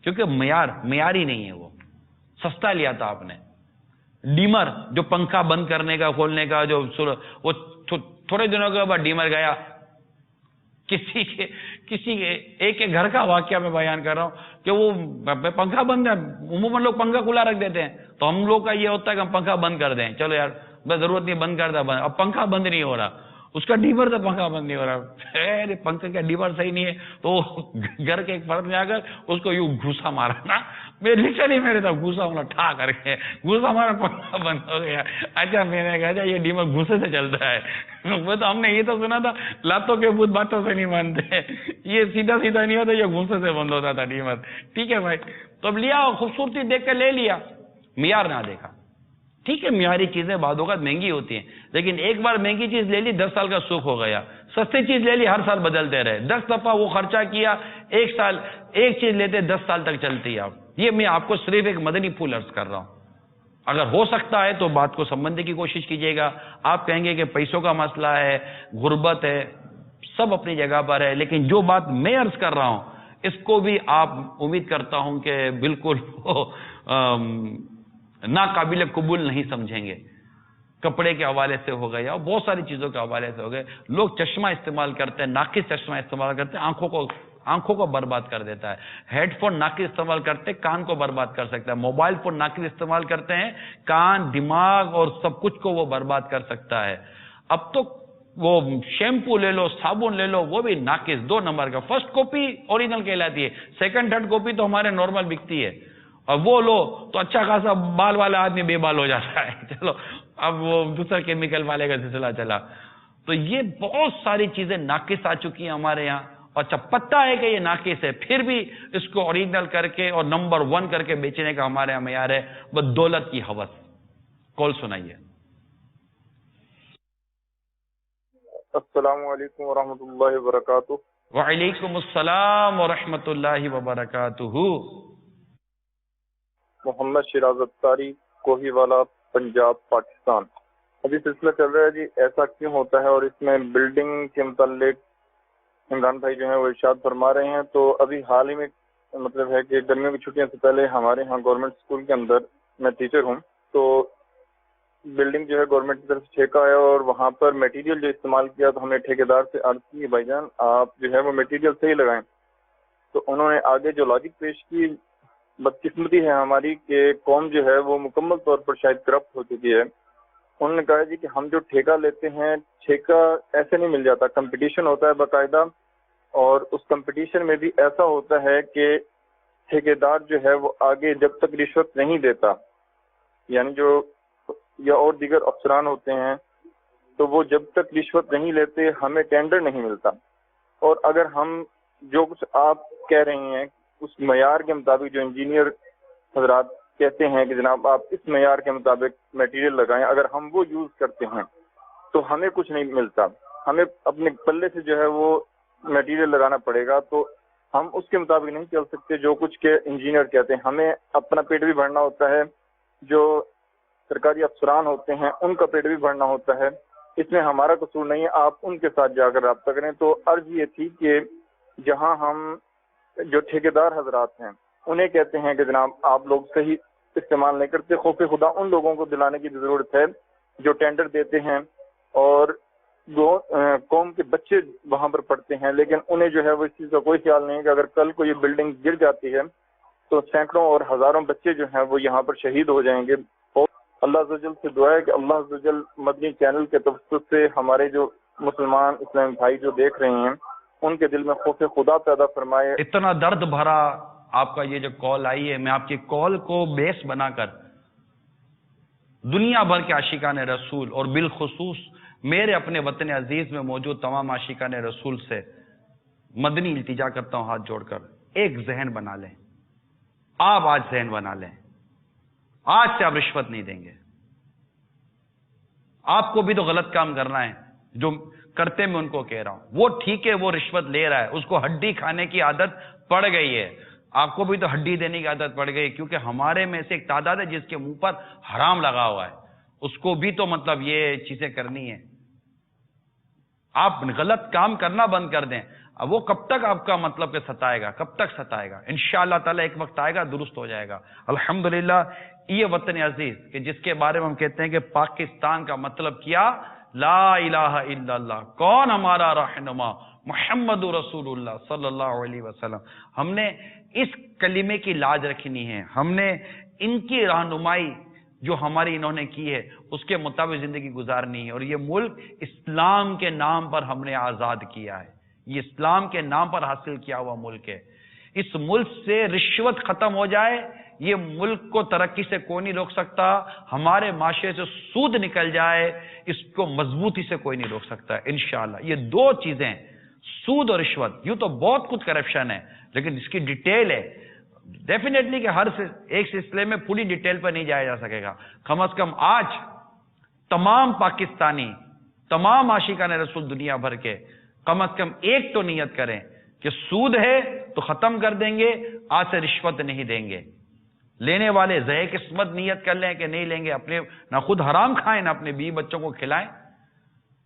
کیونکہ معیار ہی نہیں ہے. وہ سستا لیا تھا آپ نے. ڈیمر جو پنکھا بند کرنے کا کھولنے کا, جو وہ تھوڑے دنوں کے بعد ڈیمر گیا. کسی کے ایک گھر کا واقعہ میں بیان کر رہا ہوں کہ وہ پنکھا بند ہے. عموماً لوگ پنکھا کھلا رکھ دیتے ہیں, تو ہم لوگ کا یہ ہوتا ہے کہ ہم پنکھا بند کر دیں, چلو یار ضرورت نہیں, بند کر دیں. اب پنکھا بند نہیں ہو رہا, اس کا ڈیمر تو پنکھا بند نہیں ہو رہا. پنکھا کا ڈیمر صحیح نہیں ہے, تو گھر کے ایک فرد میں آ کر اس کو یوں گھوسا مارا نا, لٹرلی میرے تو گھوسا ہونا ٹھا کر کے گھوسا مارا, پنکھا بند ہو گیا. اچھا میں نے کہا یہ ڈیمر گھوسے سے چلتا ہے. وہ تو ہم نے یہ تو سنا تھا لاتوں کے بت باتوں سے نہیں مانتے, یہ سیدھا نہیں ہوتا, یہ گھوسے سے بند ہوتا تھا ڈیمر. ٹھیک ہے بھائی, تو اب لیا, خوبصورتی دیکھ کے لے لیا, معیار نہ دیکھا. ٹھیک ہے, معیاری چیزیں بعض اوقات مہنگی ہوتی ہیں, لیکن ایک بار مہنگی چیز لے لی 10 سال کا سکھ ہو گیا. سستی چیز لے لی, ہر سال بدلتے رہے, 10 دفعہ وہ خرچہ کیا, ایک سال ایک چیز لیتے 10 سال تک چلتی ہے. یہ میں آپ کو صرف ایک مدنی پھول عرض کر رہا ہوں. اگر ہو سکتا ہے تو بات کو سمجھنے کی کوشش کیجیے گا. آپ کہیں گے کہ پیسوں کا مسئلہ ہے, غربت ہے, سب اپنی جگہ پر ہے, لیکن جو بات میں عرض کر رہا ہوں اس کو بھی آپ امید کرتا ہوں کہ بالکل ناقابل قبول نہیں سمجھیں گے. کپڑے کے حوالے سے ہو گئے اور بہت ساری چیزوں کے حوالے سے ہو گئے. لوگ چشمہ استعمال کرتے ہیں, ناقص چشمہ استعمال کرتے ہیں, آنکھوں کو برباد کر دیتا ہے. ہیڈ فون ناقص استعمال کرتے ہیں, کان کو برباد کر سکتا ہے. موبائل فون ناقص استعمال کرتے ہیں, کان, دماغ اور سب کچھ کو وہ برباد کر سکتا ہے. اب تو وہ شیمپو لے لو, صابن لے لو, وہ بھی ناقص 2 نمبر کا. فرسٹ کاپی اوریجنل کہلاتی ہے, سیکنڈ تھرڈ کاپی تو ہمارے نارمل بکتی ہے. اور وہ لو تو اچھا خاصا بال والا آدمی بے بال ہو جاتا ہے. چلو اب وہ دوسرا کیمیکل والے کا سلسلہ چلا. تو یہ بہت ساری چیزیں ناقص آ چکی ہیں ہمارے یہاں. اور اچھا پتہ ہے کہ یہ ناقص ہے، پھر بھی اس کو اوریجنل کر کے اور نمبر 1 کر کے بیچنے کا ہمارے یہاں معیار ہے بس دولت کی ہوس. کال سنائیے. السلام علیکم ورحمۃ اللہ وبرکاتہ. وعلیکم السلام ورحمۃ اللہ وبرکاتہ. محمد شیراز اتاری، کوہی والا، پنجاب، پاکستان. ابھی سلسلہ چل رہا ہے جی ایسا کیوں ہوتا ہے، اور اس میں بلڈنگ کے متعلق عمران بھائی جو ہیں وہ ارشاد فرما رہے ہیں. تو ابھی حال ہی میں مطلب ہے کہ گرمیوں کی چھٹیوں سے پہلے ہمارے ہاں گورنمنٹ اسکول کے اندر، میں ٹیچر ہوں، تو بلڈنگ جو ہے گورنمنٹ کی طرف سے ٹھیکہ آیا اور وہاں پر میٹیریل جو استعمال کیا تو ہمیں ٹھیکیدار سے عرض کی بھائی جان آپ جو ہے وہ میٹیریل صحیح لگائیں. تو انہوں نے آگے جو لاجک پیش کی، بدقسمتی ہے ہماری کہ قوم جو ہے وہ مکمل طور پر شاید کرپٹ ہو چکی ہے. انہوں نے کہا جی کہ ہم جو ٹھیکہ لیتے ہیں، ٹھیکہ ایسے نہیں مل جاتا، کمپٹیشن ہوتا ہے باقاعدہ، اور اس کمپٹیشن میں بھی ایسا ہوتا ہے کہ ٹھیکیدار جو ہے وہ آگے جب تک رشوت نہیں دیتا، یعنی جو یا اور دیگر افسران ہوتے ہیں، تو وہ جب تک رشوت نہیں لیتے ہمیں ٹینڈر نہیں ملتا. اور اگر ہم جو کچھ آپ کہہ رہے ہیں اس معیار کے مطابق، جو انجینئر حضرات کہتے ہیں کہ جناب آپ اس معیار کے مطابق میٹیریل لگائیں، اگر ہم وہ یوز کرتے ہیں تو ہمیں کچھ نہیں ملتا. ہمیں اپنے پلے سے جو ہے وہ میٹیریل لگانا پڑے گا. تو ہم اس کے مطابق نہیں چل سکتے جو کچھ کے انجینئر کہتے ہیں. ہمیں اپنا پیٹ بھی بھرنا ہوتا ہے، جو سرکاری افسران ہوتے ہیں ان کا پیٹ بھی بھرنا ہوتا ہے. اس میں ہمارا قصور نہیں ہے، آپ ان کے ساتھ جا کر رابطہ کریں. تو عرض یہ تھی کہ جہاں ہم جو ٹھیکیدار حضرات ہیں انہیں کہتے ہیں کہ جناب آپ لوگ صحیح استعمال نہیں کرتے، خوف خدا ان لوگوں کو دلانے کی ضرورت ہے جو ٹینڈر دیتے ہیں اور قوم کے بچے وہاں پر پڑھتے ہیں، لیکن انہیں جو ہے وہ اس چیز کا کوئی خیال نہیں ہے کہ اگر کل کو یہ بلڈنگ گر جاتی ہے تو سینکڑوں اور ہزاروں بچے جو ہیں وہ یہاں پر شہید ہو جائیں گے. اور اللہ عز و جل سے دعا ہے کہ اللہ عز و جل مدنی چینل کے توسط سے ہمارے جو مسلمان اسلام بھائی جو دیکھ رہے ہیں ان کے دل میں خوف خدا پیدا فرمائے. اتنا درد بھرا آپ کا یہ جو کال آئی ہے، میں آپ کی کال کو بیس بنا کر دنیا بھر کے عاشقان رسول اور بالخصوص میرے اپنے وطن عزیز میں موجود تمام عاشقان رسول سے مدنی التجا کرتا ہوں ہاتھ جوڑ کر، ایک ذہن بنا لیں. آپ آج ذہن بنا لیں، آج سے آپ رشوت نہیں دیں گے. آپ کو بھی تو غلط کام کرنا ہے، جو کرتے میں ان کو کہہ رہا ہوں. وہ ٹھیک ہے وہ رشوت لے رہا ہے، اس کو ہڈی کھانے کی عادت پڑ گئی ہے. آپ کو بھی تو ہڈی دینے کی عادت پڑ گئی، کیونکہ ہمارے میں سے ایک تعداد ہے جس کے منہ پر حرام لگا ہوا ہے، اس کو بھی تو مطلب یہ چیزیں کرنی ہے. آپ غلط کام کرنا بند کر دیں. اب وہ کب تک آپ کا مطلب کہ ستائے گا، کب تک ستائے گا؟ انشاءاللہ تعالیٰ ایک وقت آئے گا درست ہو جائے گا. الحمدللہ یہ وطن عزیز کہ جس کے بارے میں ہم کہتے ہیں کہ پاکستان کا مطلب کیا، لا الہ الا اللہ، کون ہمارا رہنما، محمد رسول اللہ صلی اللہ علیہ وسلم. ہم نے اس کلمے کی لاج رکھنی ہے، ہم نے ان کی رہنمائی جو ہماری انہوں نے کی ہے اس کے مطابق زندگی گزارنی ہے. اور یہ ملک اسلام کے نام پر ہم نے آزاد کیا ہے، یہ اسلام کے نام پر حاصل کیا ہوا ملک ہے. اس ملک سے رشوت ختم ہو جائے، یہ ملک کو ترقی سے کوئی نہیں روک سکتا. ہمارے معاشرے سے سود نکل جائے، اس کو مضبوطی سے کوئی نہیں روک سکتا. انشاءاللہ یہ دو چیزیں، سود اور رشوت، یوں تو بہت کچھ کرپشن ہے لیکن اس کی ڈیٹیل ہے. ڈیفینیٹلی کہ ہر ایک سلسلے میں پوری ڈیٹیل پر نہیں جایا جا سکے گا. کم از کم آج تمام پاکستانی، تمام عاشقان رسول دنیا بھر کے کم از کم ایک تو نیت کریں کہ سود ہے تو ختم کر دیں گے، آج سے رشوت نہیں دیں گے. لینے والے ذہے قسمت نیت کر لیں کہ نہیں لیں گے، اپنے نہ خود حرام کھائیں نہ اپنے بیوی بچوں کو کھلائیں.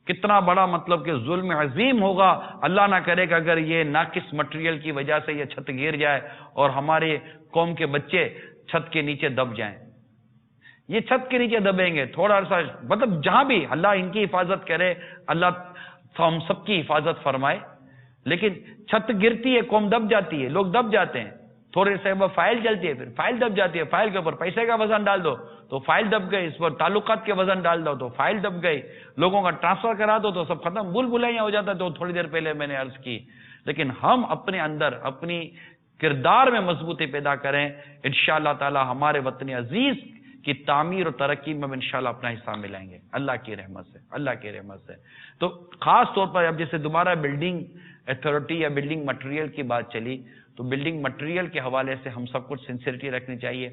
کتنا بڑا مطلب کہ ظلم عظیم ہوگا. اللہ نہ کرے کہ اگر یہ ناقص مٹیریل کی وجہ سے یہ چھت گر جائے اور ہمارے قوم کے بچے چھت کے نیچے دب جائیں. یہ چھت کے نیچے دبیں گے تھوڑا عرصہ، مطلب جہاں بھی اللہ ان کی حفاظت کرے، اللہ ہم سب کی حفاظت فرمائے. لیکن چھت گرتی ہے، قوم دب جاتی ہے، لوگ دب جاتے ہیں. تھوڑے سے فائل چلتی ہے، پھر فائل دب جاتی ہے، فائل کے اوپر پیسے کا وزن ڈال دو تو فائل دب گئی، اس پر تعلقات کے وزن ڈال دو تو فائل دب گئی، لوگوں کا ٹرانسفر کرا دو تو سب ختم، بھول بھلائیاں ہو جاتا ہے. تو تھوڑی دیر پہلے میں نے عرض کی. لیکن ہم اپنے اندر اپنی کردار میں مضبوطی پیدا کریں. انشاءاللہ تعالی ہمارے وطن عزیز کی تعمیر اور ترقی میں انشاءاللہ اپنا حصہ ملائیں گے اللہ کی رحمت سے، اللہ کی رحمت سے. تو خاص طور پر اب جیسے دوبارہ بلڈنگ اتھارٹی یا بلڈنگ مٹیریل کی بات چلی، تو بلڈنگ مٹیریل کے حوالے سے ہم سب کچھ سنسیئرٹی رکھنی چاہیے.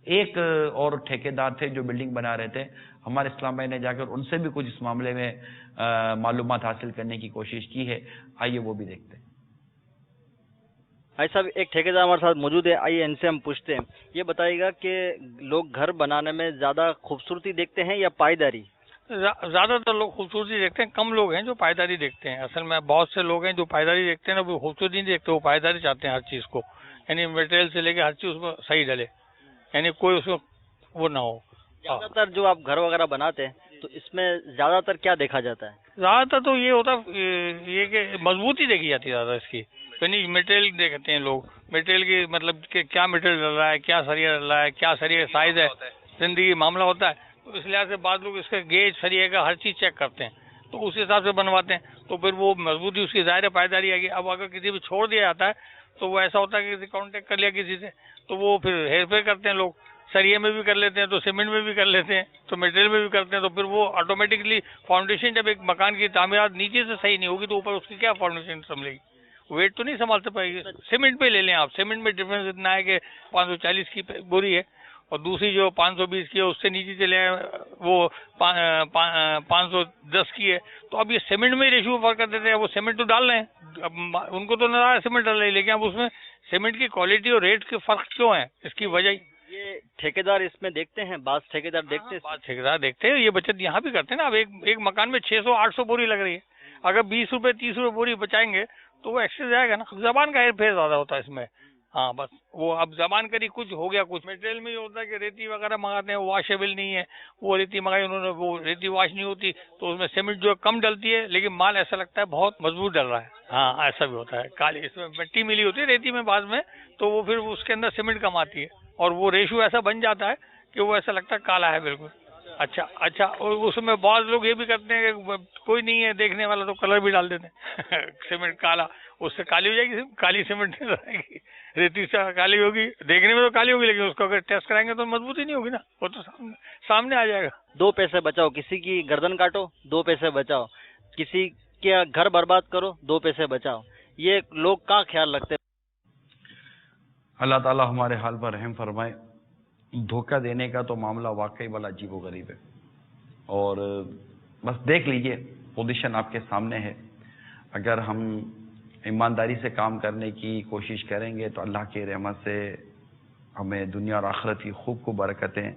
ایک اور ٹھیکیدار تھے جو بلڈنگ بنا رہے تھے، ہمارے اسلام بھائی نے جا کر ان سے بھی کچھ اس معاملے میں معلومات حاصل کرنے کی کوشش کی ہے. آئیے وہ بھی دیکھتے ہیں. بھائی صاحب ایک ٹھیکیدار ہمارے ساتھ موجود ہے، آئیے ان سے ہم پوچھتے ہیں. یہ بتائیے گا کہ لوگ گھر بنانے میں زیادہ خوبصورتی دیکھتے ہیں یا پائیداری؟ زیادہ تر لوگ خوبصورتی دیکھتے ہیں، کم لوگ ہیں جو پائیداری دیکھتے ہیں. اصل میں بہت سے لوگ ہیں جو پائیداری دیکھتے ہیں نا، وہ خوبصورتی نہیں دیکھتے، وہ پائیداری چاہتے ہیں ہر چیز کو، یعنی میٹیریل سے لے کے ہر چیز اس میں صحیح ڈلے، یعنی کوئی اس میں وہ نہ ہو. زیادہ تر جو آپ گھر وغیرہ بناتے ہیں تو اس میں زیادہ تر کیا دیکھا جاتا ہے؟ زیادہ تر تو یہ ہوتا ہے یہ کہ مضبوطی دیکھی جاتی ہے زیادہ اس کی، یعنی میٹیریل دیکھتے ہیں لوگ، میٹیریل کی مطلب کہ کیا میٹیریل ڈل رہا ہے، کیا سریا ڈل رہا ہے، کیا سریا سائز ہے، زندگی معاملہ ہوتا ہے. تو اس لحاظ سے بعض لوگ اس کے گیج سریے کا ہر چیز چیک کرتے ہیں، تو اس حساب سے بنواتے ہیں، تو پھر وہ مضبوطی اس کی ظاہر پائیداری آئے گی. اب اگر کسی پہ چھوڑ دیا جاتا ہے تو وہ ایسا ہوتا ہے کہ کسی کانٹیکٹ کر لیا کسی سے تو وہ پھر ہیر پھیر کرتے ہیں لوگ، سریے میں بھی کر لیتے ہیں تو سیمنٹ میں بھی کر لیتے ہیں تو میٹیریل میں بھی کرتے ہیں، تو پھر وہ آٹومیٹکلی فاؤنڈیشن جب ایک مکان کی تعمیرات نیچے سے صحیح نہیں ہوگی تو اوپر اس کی کیا فاؤنڈیشن سنبھلے گی، ویٹ تو نہیں سنبھال پائے گی. سیمنٹ پہ لے لیں آپ، سیمنٹ میں ڈفرینس اتنا ہے کہ 540 کی بوری ہے اور دوسری جو 520 کی ہے اس سے نیچے چلے آئے وہ 510 کی ہے. تو اب یہ سیمنٹ میں ریشو فرق کر دیتے ہیں. وہ سیمنٹ تو ڈال رہے ہیں، اب ان کو تو نظر آ رہا ہے سیمنٹ ڈال رہے ہیں، لیکن اب اس میں سیمنٹ کی کوالٹی اور ریٹ کے فرق کیوں ہیں، اس کی وجہ یہ ٹھیکیدار اس میں دیکھتے ہیں، بعض ٹھیکیدار دیکھتے ہیں. بعض ٹھیکیدار دیکھتے ہیں، یہ بچت یہاں بھی کرتے ہیں نا. اب ایک مکان میں 600-800 بوری لگ رہی ہے، اگر 20 روپے 30 روپے بوری بچائیں گے تو وہ ایکسٹرا جائے گا نا. زبان کا ہیر پھیر زیادہ ہوتا ہے اس میں. ہاں بس وہ اب زبان کری کچھ ہو گیا. کچھ میٹیریل میں یہ ہوتا ہے کہ ریتی وغیرہ منگاتے ہیں، واشیبل نہیں ہے، وہ ریتی منگائی انہوں نے، وہ ریتی واش نہیں ہوتی تو اس میں سیمنٹ جو کم ڈلتی ہے لیکن مال ایسا لگتا ہے بہت مضبوط ڈل رہا ہے. ہاں ایسا بھی ہوتا ہے. کالی اس میں مٹی ملی ہوتی ہے ریتی میں بعض میں، تو وہ پھر اس کے اندر سیمنٹ کم آتی ہے اور وہ ریشو ایسا بن جاتا ہے کہ وہ ایسا لگتا ہے کالا ہے بالکل. اچھا اور اس میں بعض لوگ یہ بھی کرتے ہیں کہ کوئی نہیں ہے دیکھنے والا تو کلر بھی ڈال دیتے ہیں سیمنٹ کالا، اس سے کالی ہو جائے گی، کالی سیمنٹ رہے گی، ریتی سے کالی ہوگی، دیکھنے میں تو کالی ہوگی لیکن اس کو اگر ٹیسٹ کرائیں گے تو مضبوطی نہیں ہوگی نا، وہ تو سامنے آ جائے گا. 2 پیسے بچاؤ، کسی کی گردن کاٹو 2 پیسے بچاؤ، کسی کے گھر برباد کرو 2 پیسے بچاؤ. یہ لوگ کہاں خیال رکھتے ہیں؟ اللہ تعالی ہمارے حال پر رحم فرمائے. دھوکہ دینے کا تو معاملہ واقعی بڑا عجیب و غریب ہے، اور بس دیکھ لیجئے پوزیشن آپ کے سامنے ہے. اگر ہم ایمانداری سے کام کرنے کی کوشش کریں گے تو اللہ کی رحمت سے ہمیں دنیا اور آخرت کی خوب خوب برکتیں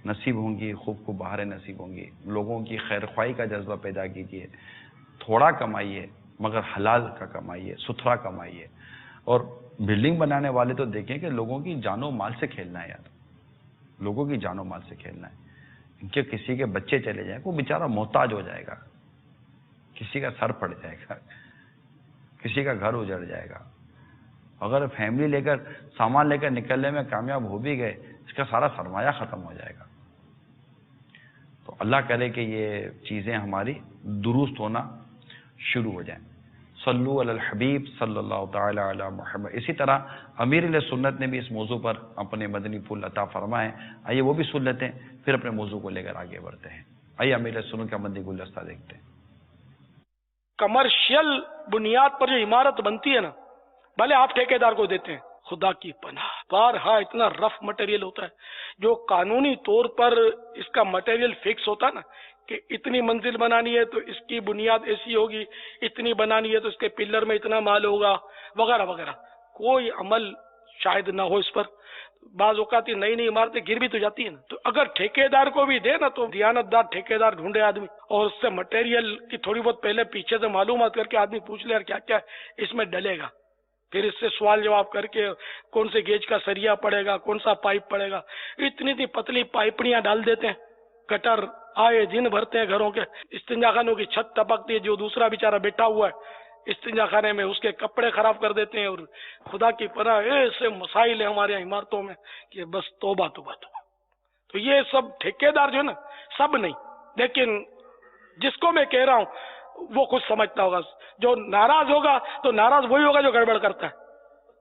نصیب ہوں گی، خوب خوب بہاریں نصیب ہوں گی. لوگوں کی خیر خواہی کا جذبہ پیدا کیجیے، تھوڑا کمائیے مگر حلال کا کمائیے، ستھرا کمائیے. اور بلڈنگ بنانے والے تو دیکھیں کہ لوگوں کی جان و مال سے کھیلنا ہے یار، لوگوں کی جان و مال سے کھیلنا ہے. ان کے کسی کے بچے چلے جائیں وہ بیچارہ محتاج ہو جائے گا، کسی کا سر پڑ جائے گا، کسی کا گھر اجڑ جائے گا. اگر فیملی لے کر سامان لے کر نکلنے میں کامیاب ہو بھی گئے اس کا سارا سرمایہ ختم ہو جائے گا. تو اللہ کرے کہ یہ چیزیں ہماری درست ہونا شروع ہو جائیں. صلو علی الحبیب صلی اللہ تعالی علی محمد. اسی طرح امیر علیہ سنت نے بھی اس موضوع پر اپنے مدنی پھول عطا فرمائے. آئیے وہ بھی سن لیتے ہیں، پھر اپنے موضوع کو لے کر آگے بڑھتے ہیں. آئیے امیر علیہ سنت کا مدنی گلدستہ دیکھتے ہیں. کمرشل بنیاد پر جو عمارت بنتی ہے نا، بھلے آپ ٹھیکیدار کو دیتے ہیں، خدا کی پناہ بارہا اتنا رف مٹیریل ہوتا ہے جو قانونی طور پر اس کا مٹیریل فکس ہوتا ہے نا کہ اتنی منزل بنانی ہے تو اس کی بنیاد ایسی ہوگی، اتنی بنانی ہے تو اس کے پلر میں اتنا مال ہوگا وغیرہ وغیرہ. کوئی عمل شاید نہ ہو اس پر. بعض اوقات نئی نئی عمارتیں گر بھی تو جاتی ہیں نا، تو اگر ٹھیکیدار کو بھی دے نا تو دیانت دار ٹھیکیدار ڈھونڈے آدمی اور اس سے مٹیریل کی تھوڑی بہت پہلے پیچھے سے معلومات کر کے آدمی پوچھ لے یار کیا کیا اس میں ڈلے گا، پھر اس سے سوال جواب کر کے کون سے گیج کا سریا پڑے گا، کون سا پائپ پڑے گا. اتنی پتلی پائپڑیاں ڈال دیتے ہیں، گٹر آئے دن بھرتے ہیں گھروں کے. استنجا خانوں کی چھت ٹپکتی ہے، جو دوسرا بیچارہ بیٹھا ہوا ہے استنجا خانے میں اس کے کپڑے خراب کر دیتے ہیں. اور خدا کی پناہ ایسے مسائل ہیں ہمارے یہاں عمارتوں میں کہ بس توبہ توبہ توبہ. تو یہ سب ٹھیکیدار جو ہے نا، سب نہیں لیکن جس کو میں کہہ رہا ہوں وہ کچھ سمجھتا ہوگا. جو ناراض ہوگا تو ناراض وہی ہوگا جو گڑبڑ کرتا ہے.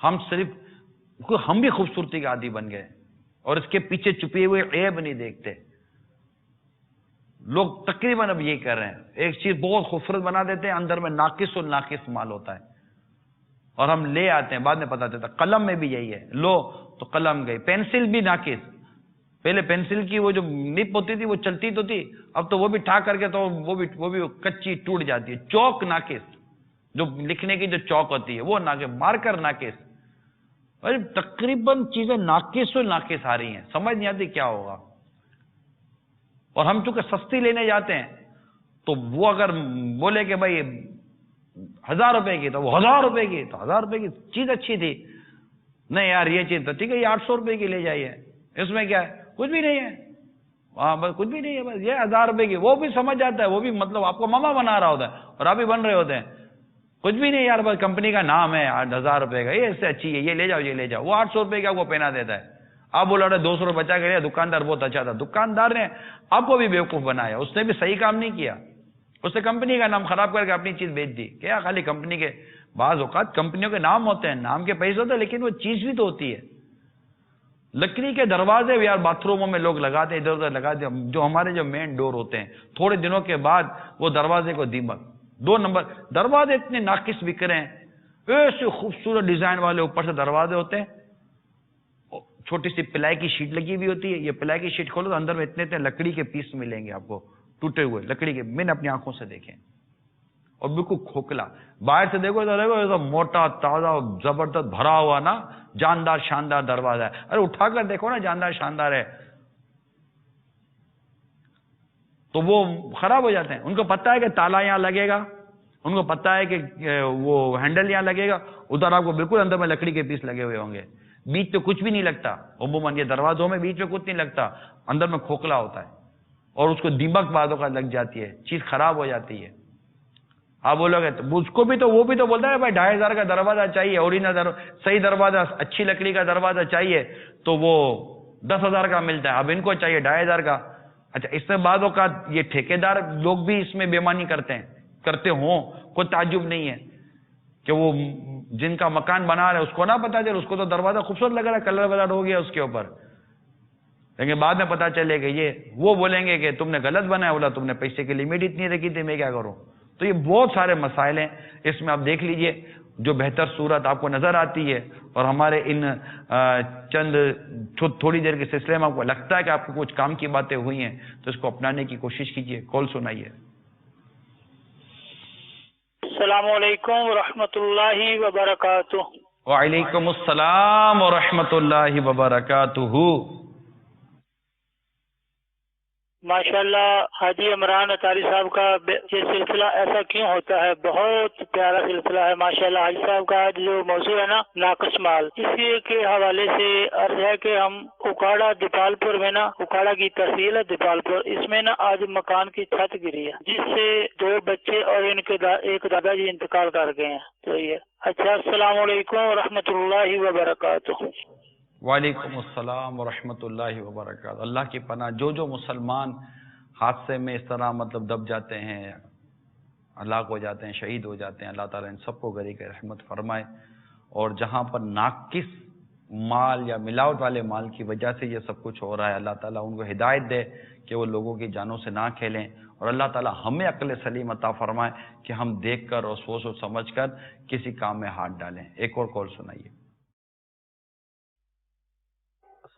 ہم بھی خوبصورتی کے عادی بن گئے اور اس کے پیچھے چھپے ہوئے عیب نہیں دیکھتے. لوگ تقریباً اب یہ کر رہے ہیں, ایک چیز بہت خوبصورت بنا دیتے ہیں, اندر میں ناقص اور ناقص مال ہوتا ہے اور ہم لے آتے ہیں, بعد میں پتا چلتا. قلم میں بھی یہی ہے, لو تو قلم گئی. پینسل بھی ناقص, پہلے پینسل کی وہ جو نپ ہوتی تھی وہ چلتی تو تھی, اب تو وہ بھی ٹھا کر کے تو وہ بھی کچی ٹوٹ جاتی ہے. چوک ناقص, جو لکھنے کی جو چوک ہوتی ہے وہ ناقص, مارکر ناقص. تقریباً چیزیں ناقص و ناقص آ رہی ہیں, سمجھ نہیں آتی کیا ہوگا. اور ہم چونکہ سستی لینے جاتے ہیں تو وہ اگر بولے کہ بھائی 1000 روپے کی تو وہ 1000 روپے کی, تو 1000 روپے کی چیز اچھی تھی, نہیں یار یہ چیز تو ٹھیک ہے, یہ 800 روپے کی لے جائیے, اس میں کیا ہے, کچھ بھی نہیں ہے, ہاں بس کچھ بھی نہیں ہے, بس یہ 1000 روپے کی. وہ بھی سمجھ جاتا ہے, وہ بھی مطلب آپ کو ماما بنا رہا ہوتا ہے اور آپ بھی بن رہے ہوتے ہیں. کچھ بھی نہیں یار, بس کمپنی کا نام ہے 1000 روپے کا, یہ اس سے اچھی ہے, یہ لے جاؤ یہ لے جاؤ. وہ 800 روپے کا آپ کو پہنا دیتا ہے. آپ بولا رہے 200 روپے بچا کے لیا, دکاندار بہت اچھا تھا. دکاندار نے آپ کو بھی بیوقوف بنایا, اس نے بھی صحیح کام نہیں کیا, اس نے کمپنی کا نام خراب کر کے اپنی چیز بیچ دی. کیا خالی کمپنی کے, بعض اوقات کمپنیوں کے نام ہوتے ہیں, نام کے پیسے ہوتے ہیں, لیکن وہ چیز بھی تو ہوتی ہے. لکڑی کے دروازے بھی یار باتھ روموں میں لوگ لگاتے ہیں, ادھر ادھر لگاتے ہیں, جو ہمارے جو مین ڈور ہوتے ہیں, تھوڑے دنوں کے بعد وہ دروازے کو دیمک. 2 نمبر دروازے اتنے ناقص بک رہے ہیں, ایسے خوبصورت ڈیزائن والے اوپر سے دروازے ہوتے ہیں, چھوٹی سی پلائی کی شیٹ لگی ہوئی ہوتی ہے. یہ پلائی کی شیٹ کھولو تو اندر میں اتنے لکڑی کے پیس ملیں گے آپ کو, ٹوٹے ہوئے لکڑی کے. میں نے اپنی آنکھوں سے دیکھے, اور بالکل کھوکھلا. باہر سے دیکھو تو دیکھو موٹا تازہ زبردست بھرا ہوا نا, جاندار شاندار دروازہ ہے. ارے اٹھا کر دیکھو نا, جاندار شاندار ہے, تو وہ خراب ہو جاتے ہیں. ان کو پتہ ہے کہ تالا یہاں لگے گا, ان کو پتہ ہے کہ وہ ہینڈل یہاں لگے گا, ادھر آپ کو بالکل اندر میں لکڑی کے پیس لگے ہوئے ہوں گے. بیچ پہ کچھ بھی نہیں لگتا, عموماً یہ دروازوں میں بیچ پہ کچھ نہیں لگتا, اندر میں کھوکھلا ہوتا ہے, اور اس کو دیمک بعدوں کا لگ جاتی ہے, چیز خراب ہو جاتی ہے. آپ بولو گے اس کو بھی تو, وہ بھی تو بولتا ہے بھائی 2500 کا دروازہ چاہیے, اوریجنل صحیح دروازہ, اچھی لکڑی کا دروازہ چاہیے, تو وہ 10,000 کا ملتا ہے. اب ان کو چاہیے 2500 کا. اچھا, اس میں بعدوں کا یہ ٹھیکیدار لوگ بھی اس میں بےمانی کرتے ہوں, کوئی تعجب نہیں ہے کہ وہ جن کا مکان بنا رہے اس کو نہ پتا چلے, اس کو تو دروازہ خوبصورت لگ رہا ہے, کلر ولر ہو گیا اس کے اوپر, لیکن بعد میں پتا چلے کہ یہ, وہ بولیں گے کہ تم نے غلط بنایا, بولا تم نے پیسے کی لمٹ اتنی رکھی تھی, میں کیا کروں. تو یہ بہت سارے مسائل ہیں, اس میں آپ دیکھ لیجئے جو بہتر صورت آپ کو نظر آتی ہے, اور ہمارے ان چند تھوڑی دیر کے سلسلے میں آپ کو لگتا ہے کہ آپ کو کچھ کام کی باتیں ہوئی ہیں, تو اس کو اپنانے کی کوشش کیجئے. کال سنائیے. السلام علیکم ورحمۃ اللہ وبرکاتہ. وعلیکم السلام ورحمۃ اللہ وبرکاتہ. ماشاءاللہ حاجی عمران اطاری صاحب کا یہ سلسلہ ایسا کیوں ہوتا ہے, بہت پیارا سلسلہ ہے ماشاءاللہ. حاجی صاحب کا آج جو موضوع ہے نا ناقص مال, اسی کے حوالے سے عرض ہے کہ ہم اکاڑا دیپال پور میں نا, اکاڑا کی تحصیل ہے دیپال پور, اس میں نا آج مکان کی چھت گری ہے, جس سے 2 بچے اور ان کے ایک دادا جی انتقال کر گئے ہیں. تو یہ اچھا, السلام علیکم ورحمۃ اللہ وبرکاتہ. وعلیکم السلام ورحمۃ اللہ وبرکاتہ. اللہ کی پناہ, جو مسلمان حادثے میں اس طرح مطلب دب جاتے ہیں, ہلاک ہو جاتے ہیں, شہید ہو جاتے ہیں, اللہ تعالیٰ ان سب کو غریق رحمت فرمائے. اور جہاں پر ناقص مال یا ملاوٹ والے مال کی وجہ سے یہ سب کچھ ہو رہا ہے, اللہ تعالیٰ ان کو ہدایت دے کہ وہ لوگوں کی جانوں سے نہ کھیلیں, اور اللہ تعالیٰ ہمیں عقل سلیم عطا فرمائے کہ ہم دیکھ کر اور سوچ سمجھ کر کسی کام میں ہاتھ ڈالیں. ایک اور کال سنائیے.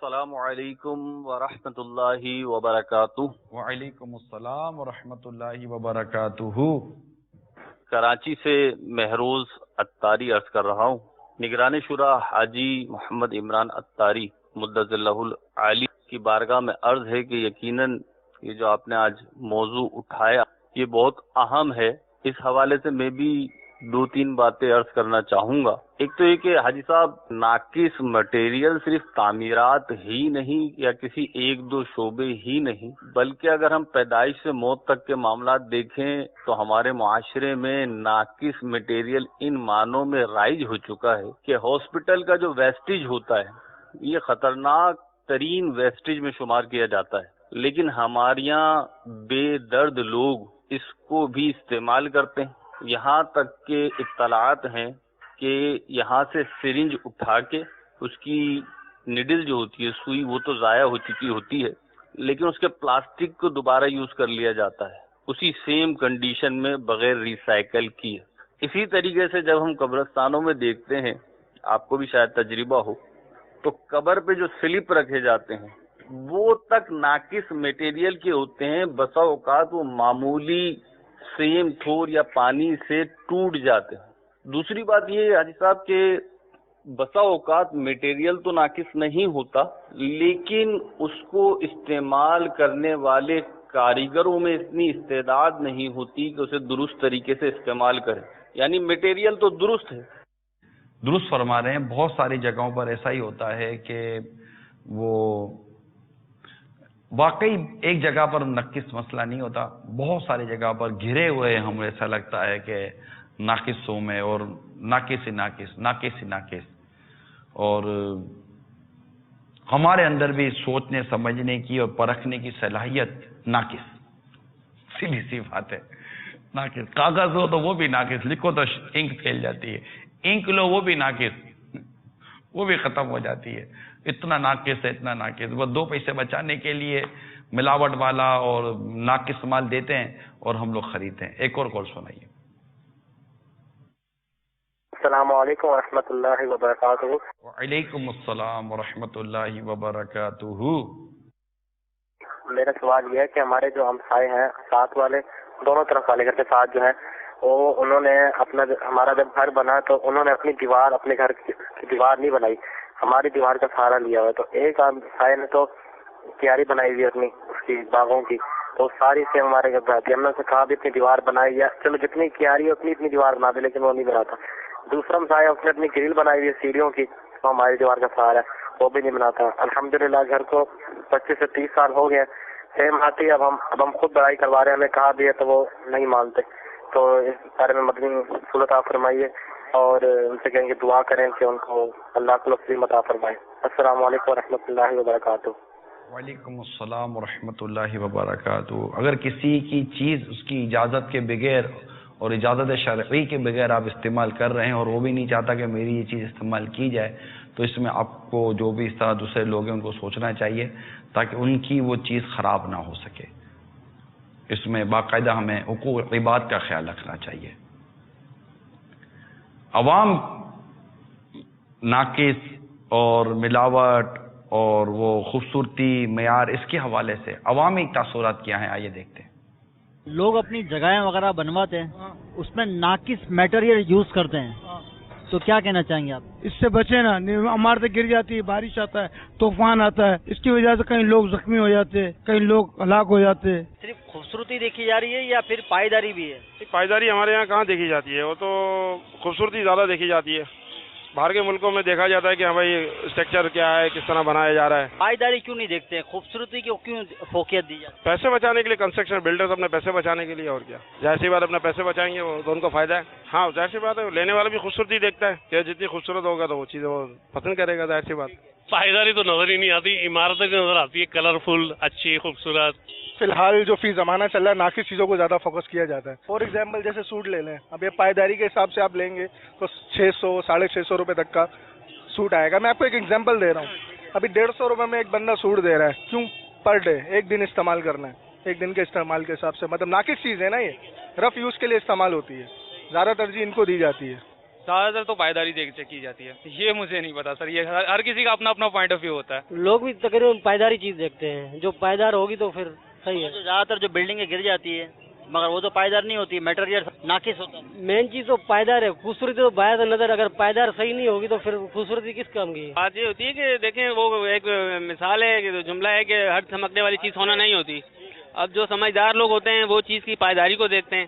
السلام علیکم ورحمۃ اللہ وبرکاتہ. وعلیکم السلام ورحمۃ اللہ وبرکاتہ. کراچی سے مہروز اتاری عرض کر رہا ہوں. نگران شورا حاجی محمد عمران اتاری مدظ اللہ العالی کی بارگاہ میں عرض ہے کہ یقیناً یہ جو آپ نے آج موضوع اٹھایا یہ بہت اہم ہے. اس حوالے سے میں بھی 2-3 باتیں عرض کرنا چاہوں گا. ایک تو یہ کہ حاجی صاحب, ناقص مٹیریل صرف تعمیرات ہی نہیں یا کسی 1-2 شعبے ہی نہیں, بلکہ اگر ہم پیدائش سے موت تک کے معاملات دیکھیں تو ہمارے معاشرے میں ناقص مٹیریل ان معنوں میں رائج ہو چکا ہے کہ ہاسپٹل کا جو ویسٹیج ہوتا ہے یہ خطرناک ترین ویسٹیج میں شمار کیا جاتا ہے, لیکن ہمارے یہاں بے درد لوگ اس کو بھی استعمال کرتے ہیں. یہاں تک کہ اطلاعات ہیں کہ یہاں سے سرنج اٹھا کے اس کی نیڈل جو ہوتی ہے سوئی وہ تو ضائع ہو چکی ہوتی ہے، لیکن اس کے پلاسٹک کو دوبارہ یوز کر لیا جاتا ہے اسی سیم کنڈیشن میں بغیر ریسائیکل کیے۔ اسی طریقے سے جب ہم قبرستانوں میں دیکھتے ہیں، آپ کو بھی شاید تجربہ ہو، تو قبر پہ جو سلپ رکھے جاتے ہیں وہ تک ناقص میٹیریل کے ہوتے ہیں، بسا اوقات وہ معمولی سیم تھور یا پانی سے ٹوٹ جاتے ہیں۔ دوسری بات یہ ہے حاجی صاحب کہ بسا اوقات میٹیریل تو ناقص نہیں ہوتا، لیکن اس کو استعمال کرنے والے کاریگروں میں اتنی استعداد نہیں ہوتی کہ اسے درست طریقے سے استعمال کریں، یعنی میٹیریل تو درست ہے۔ درست فرما رہے ہیں، بہت ساری جگہوں پر ایسا ہی ہوتا ہے کہ وہ واقعی ایک جگہ پر ناقص مسئلہ نہیں ہوتا، بہت ساری جگہ پر گھرے ہوئے ہمیں ایسا لگتا ہے کہ ناقصوں میں، اور ناقص ہی ناقص، اور ہمارے اندر بھی سوچنے سمجھنے کی اور پرکھنے کی صلاحیت ناقص، سیدھی سی بات ہے، ناقص۔ کاغذ ہو تو وہ بھی ناقص، لکھو تو انک پھیل جاتی ہے، انک لو وہ بھی ناقص، وہ بھی ختم ہو جاتی ہے، اتنا ناقص ہے، اتنا ناقص۔ وہ 2 پیسے بچانے کے لیے ملاوٹ والا اور ناقص مال دیتے ہیں اور ہم لوگ خریدتے ہیں۔ ایک اور کال سنائیے۔ السلام علیکم ورحمۃ اللہ وبرکاتہ۔ وعلیکم السلام ورحمۃ اللہ وبرکاتہ۔ میرا سوال یہ ہے کہ ہمارے جو ہمسائے ہیں ساتھ والے، دونوں طرف والے گھر کے ساتھ جو ہیں، وہ انہوں نے ہمارا جب گھر بنا تو انہوں نے اپنی دیوار، اپنے گھر کی دیوار نہیں بنائی، ہماری دیوار کا سہارا لیا ہوا ہے۔ تو ایک ہمسائے نے تو کیاری بنائی ہوئی اپنی اس کی باغوں کی، تو ساری سے ہمارے گھر آتی ہے۔ ہم نے اسے کہا بھی اپنی دیوار بنائی، یا چلو جتنی کیاری ہے اتنی دیوار بنا دے، لیکن وہ نہیں بناتا۔ دوسرا ہمسایہ اس نے اپنی گرل بنائی ہوئی ہے سیڑھیوں کی، وہ ہماری دیوار کا سہارا ہے، وہ بھی نہیں بناتا۔ الحمدللہ گھر کو 25 سے 30 سال ہو گئے، سیم آتی ہے، اب ہم خود بڑائی کروا رہے ہیں، ہمیں کہا بھی ہے تو وہ نہیں مانتے۔ تو اس بارے میں مدنی صلح عطا فرمائیے اور ان سے کہیں گے دعا کریں کہ ان کو اللہ کو تسلیم عطا فرمائے۔ السلام علیکم ورحمۃ اللہ وبرکاتہ۔ وعلیکم السلام ورحمۃ اللہ وبرکاتہ۔ اگر کسی کی چیز اس کی اجازت کے بغیر اور اجازت شرعی کے بغیر آپ استعمال کر رہے ہیں اور وہ بھی نہیں چاہتا کہ میری یہ چیز استعمال کی جائے، تو اس میں آپ کو جو بھی اس طرح دوسرے لوگ ہیں ان کو سوچنا چاہیے تاکہ ان کی وہ چیز خراب نہ ہو سکے۔ اس میں باقاعدہ ہمیں حقوق عباد کا خیال رکھنا چاہیے۔ عوام ناقص اور ملاوٹ اور وہ خوبصورتی معیار، اس کے حوالے سے عوامی تاثرات کیا ہیں، آئیے دیکھتے ہیں۔ لوگ اپنی جگہیں وغیرہ بنواتے ہیں، اس میں ناقص میٹیریل یوز کرتے ہیں، تو کیا کہنا چاہیں گے آپ؟ اس سے بچے نا، عمارتیں گر جاتی ہے، بارش آتا ہے، طوفان آتا ہے، اس کی وجہ سے کئی لوگ زخمی ہو جاتے ہیں، کئی لوگ ہلاک ہو جاتے ہیں۔ صرف خوبصورتی دیکھی جا رہی ہے یا پھر پائیداری بھی ہے؟ پائیداری ہمارے یہاں کہاں دیکھی جاتی ہے، وہ تو خوبصورتی زیادہ دیکھی جاتی ہے۔ باہر کے ملکوں میں دیکھا جاتا ہے کہ ہاں بھائی اسٹرکچر کیا ہے، کس طرح بنایا جا رہا ہے۔ پائیداری کیوں نہیں دیکھتے ہیں، خوبصورتی کو کیوں فوقیت دی جاتی ہے؟ پیسے بچانے کے لیے کنسٹرکشن بلڈرز اپنے پیسے بچانے کے لیے، اور کیا، ظاہر سی بات اپنے پیسے بچائیں گے تو ان کو فائدہ ہے۔ ہاں ظاہر سی بات ہے، لینے والا بھی خوبصورتی دیکھتا ہے کہ جتنی خوبصورت ہوگا تو وہ چیز وہ پسند کرے گا، ظاہر سی بات۔ پائیداری تو نظر ہی نہیں آتی، عمارتیں بھی نظر آتی ہے کلرفل، اچھی، خوبصورت۔ فی الحال جو فی زمانہ چل رہا ہے ناقص چیزوں کو زیادہ فوکس کیا جاتا ہے۔ فار ایگزامپل جیسے سوٹ لے لیں، اب یہ پائیداری کے حساب سے آپ لیں گے تو 600 650 روپے تک کا سوٹ آئے گا۔ میں آپ کو ایک ایگزامپل دے رہا ہوں، ابھی 150 روپے میں ایک بندہ سوٹ دے رہا ہے، کیوں؟ پر ڈے، ایک دن استعمال کرنا ہے، ایک دن کے استعمال کے حساب سے، مطلب ناقص چیز ہے نا، یہ رف یوز کے لیے استعمال ہوتی ہے، زیادہ ترجیح ان کو دی جاتی ہے۔ زیادہ تر تو پائیداری کی جاتی ہے، یہ مجھے نہیں پتا سر، یہ ہر کسی کا اپنا اپنا پوائنٹ آف ویو ہوتا ہے۔ لوگ بھی تقریباً پائیداری چیز دیکھتے ہیں، جو پائیدار ہوگی تو پھر صحیح ہے۔ زیادہ تر جو بلڈنگیں گر جاتی ہے مگر وہ تو پائیدار نہیں ہوتی، میٹیریل ناقص ہوتا ہے۔ مین چیز تو پائیدار ہے، خوبصورتی تو باہر نظر، اگر پائیدار صحیح نہیں ہوگی تو پھر خوبصورتی کس کام کی؟ بات یہ ہوتی ہے کہ دیکھیں، وہ ایک مثال ہے کہ جملہ ہے کہ ہر چمکنے والی چیز ہونا نہیں ہوتی۔ اب جو سمجھدار لوگ ہوتے ہیں وہ چیز کی پائیداری کو دیکھتے ہیں،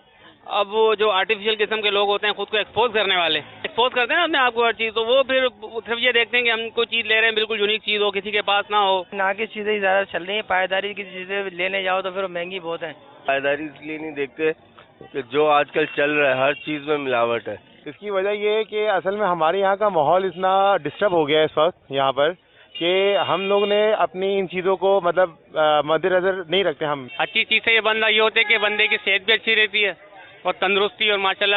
اب وہ جو آرٹیفیشل قسم کے لوگ ہوتے ہیں، خود کو ایکسپوز کرنے والے، ایکسپوز کرتے ہیں نا اپنے آپ کو ہر چیز، تو وہ پھر صرف یہ دیکھتے ہیں کہ ہم کوئی چیز لے رہے ہیں بالکل یونیک چیز ہو، کسی کے پاس نہ ہو۔ ناقص چیزیں ہی زیادہ چل رہی ہیں، پائیداری کی چیزیں لینے جاؤ تو پھر مہنگی بہت ہیں۔ پائیداری اس لیے نہیں دیکھتے کہ جو آج کل چل رہا ہے ہر چیز میں ملاوٹ ہے۔ اس کی وجہ یہ ہے کہ اصل میں ہمارے یہاں کا ماحول اتنا ڈسٹرب ہو گیا ہے اس وقت یہاں پر کہ ہم لوگ نے اپنی ان چیزوں کو مطلب مد نظر نہیں رکھتے ہم۔ اچھی چیز سے یہ بندہ یہ ہوتا ہے کہ بندے کی صحت بھی اچھی رہتی ہے اور تندرستی، اور ماشاءاللہ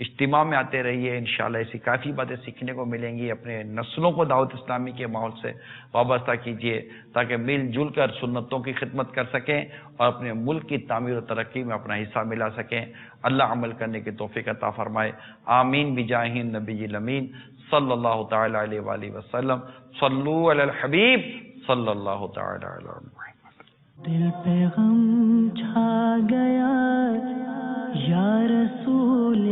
اجتماع میں آتے رہیے، انشاءاللہ ایسی کافی باتیں سیکھنے کو ملیں گی. اپنے نسلوں کو دعوت اسلامی کے ماحول سے وابستہ کیجیے تاکہ مل جل کر سنتوں کی خدمت کر سکیں اور اپنے ملک کی تعمیر و ترقی میں اپنا حصہ ملا سکیں. اللہ عمل کرنے کی توفیق عطا فرمائے. آمین بجاہ النبی الامین صلی اللہ تعالی علیہ وآلہ وسلم. صلو علی الحبیب صلی اللہ تعالی علیہ وسلم. دل پہ غم چھا گیا یا رسول